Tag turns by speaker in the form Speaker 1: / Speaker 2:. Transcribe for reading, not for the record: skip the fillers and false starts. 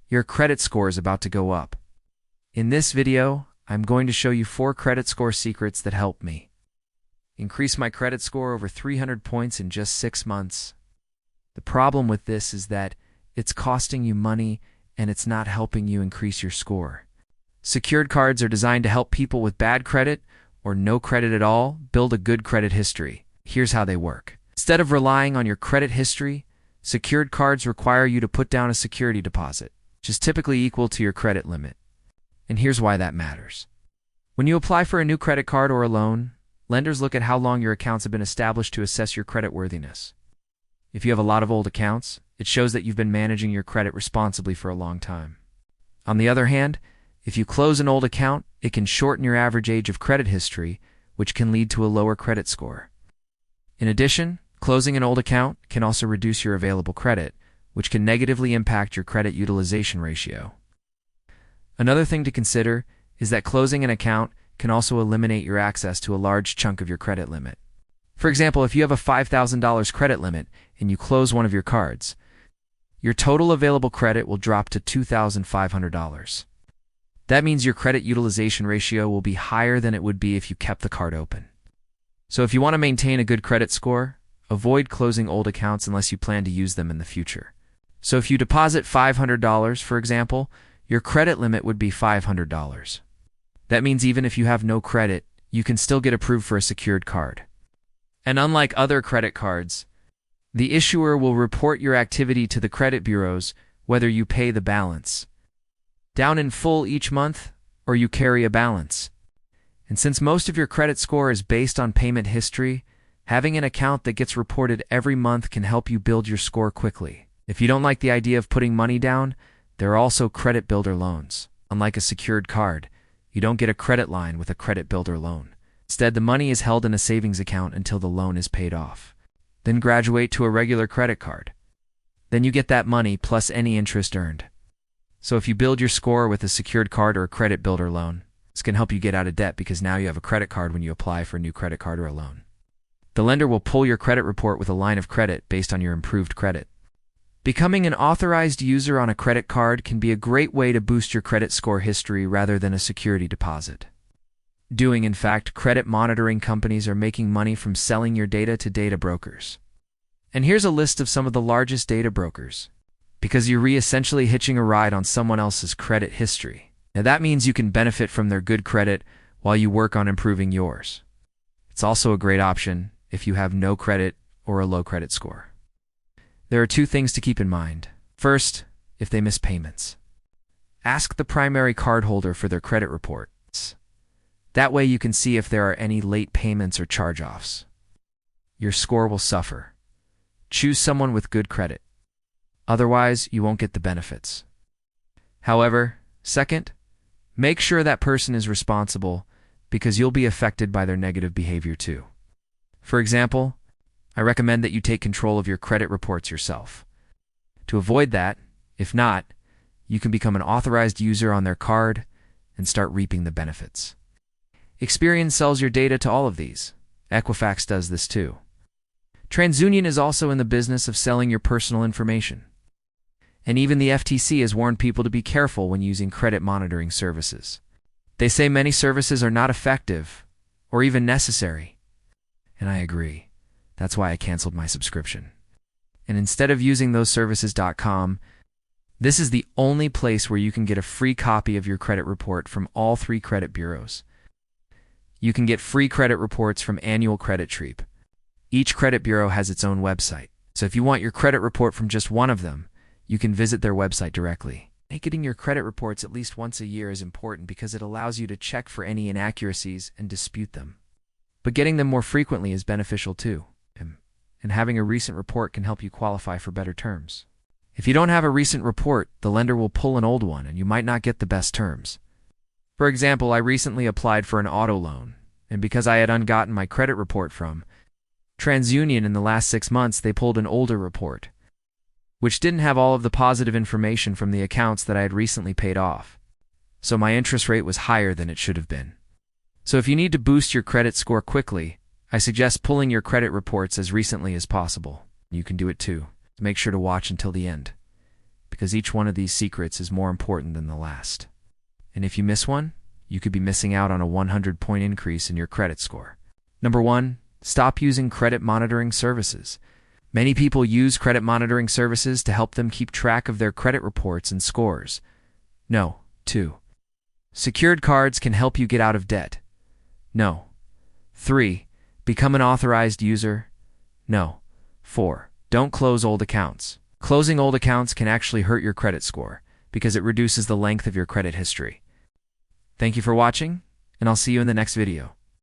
Speaker 1: your credit score is about to go up. In this video, I'm going to show you 4 credit score secrets that helped me increase my credit score over 300 points in just 6 months. The problem with this is that it's costing you money and it's not helping you increase your score. Secured cards are designed to help people with bad credit or no credit at all build a good credit history. Here's how they work. Instead of relying on your credit history, secured cards require you to put down a security deposit, which is typically equal to your credit limit. And here's why that matters. When you apply for a new credit card or a loan, lenders look at how long your accounts have been established to assess your creditworthiness. If you have a lot of old accounts, it shows that you've been managing your credit responsibly for a long time. On the other hand, if you close an old account, it can shorten your average age of credit history, which can lead to a lower credit score. In addition, closing an old account can also reduce your available credit, which can negatively impact your credit utilization ratio. Another thing to consider is that closing an account can also eliminate your access to a large chunk of your credit limit. For example, if you have a $5,000 credit limit and you close one of your cards, your total available credit will drop to $2,500. That means your credit utilization ratio will be higher than it would be if you kept the card open. So if you want to maintain a good credit score, avoid closing old accounts unless you plan to use them in the future. So if you deposit $500, for example, your credit limit would be $500. That means even if you have no credit, you can still get approved for a secured card. And unlike other credit cards, the issuer will report your activity to the credit bureaus whether you pay the balance down in full each month or you carry a balance. And since most of your credit score is based on payment history, having an account that gets reported every month can help you build your score quickly. If you don't like the idea of putting money down, there are also credit builder loans. Unlike a secured card, you don't get a credit line with a credit builder loan. Instead, the money is held in a savings account until the loan is paid off. Then graduate to a regular credit card. Then you get that money plus any interest earned. So if you build your score with a secured card or a credit builder loan, this can help you get out of debt because now you have a credit card when you apply for a new credit card or a loan. The lender will pull your credit report with a line of credit based on your improved credit. Becoming an authorized user on a credit card can be a great way to boost your credit score history rather than a security deposit. In fact, credit monitoring companies are making money from selling your data to data brokers. And here's a list of some of the largest data brokers, because you're essentially hitching a ride on someone else's credit history. Now that means you can benefit from their good credit while you work on improving yours. It's also a great option if you have no credit or a low credit score. There are 2 things to keep in mind. First, if they miss payments. Ask the primary cardholder for their credit reports. That way you can see if there are any late payments or charge-offs. Your score will suffer. Choose someone with good credit. Otherwise, you won't get the benefits. However, second, make sure that person is responsible because you'll be affected by their negative behavior too. For example, I recommend that you take control of your credit reports yourself. To avoid that, if not, you can become an authorized user on their card and start reaping the benefits. Experian sells your data to all of these. Equifax does this too. TransUnion is also in the business of selling your personal information. And even the FTC has warned people to be careful when using credit monitoring services. They say many services are not effective or even necessary. And I agree. That's why I canceled my subscription. And instead of using those services.com, this is the only place where you can get a free copy of your credit report from all 3 credit bureaus. You can get free credit reports from Annual Credit Treep. Each credit bureau has its own website. So if you want your credit report from just one of them, you can visit their website directly. Getting your credit reports at least once a year is important because it allows you to check for any inaccuracies and dispute them. But getting them more frequently is beneficial too. And having a recent report can help you qualify for better terms. If you don't have a recent report, the lender will pull an old one and you might not get the best terms. For example, I recently applied for an auto loan, and because I had ungotten my credit report from TransUnion in the last 6 months, they pulled an older report, which didn't have all of the positive information from the accounts that I had recently paid off. So my interest rate was higher than it should have been. So if you need to boost your credit score quickly, I suggest pulling your credit reports as recently as possible. You can do it too. Make sure to watch until the end, because each one of these secrets is more important than the last. And if you miss one, you could be missing out on a 100-point increase in your credit score. Number 1, stop using credit monitoring services. Many people use credit monitoring services to help them keep track of their credit reports and scores. No. 2. Secured cards can help you get out of debt. No. 3. Become an authorized user. No. 4. Don't close old accounts. Closing old accounts can actually hurt your credit score because it reduces the length of your credit history. Thank you for watching, and I'll see you in the next video.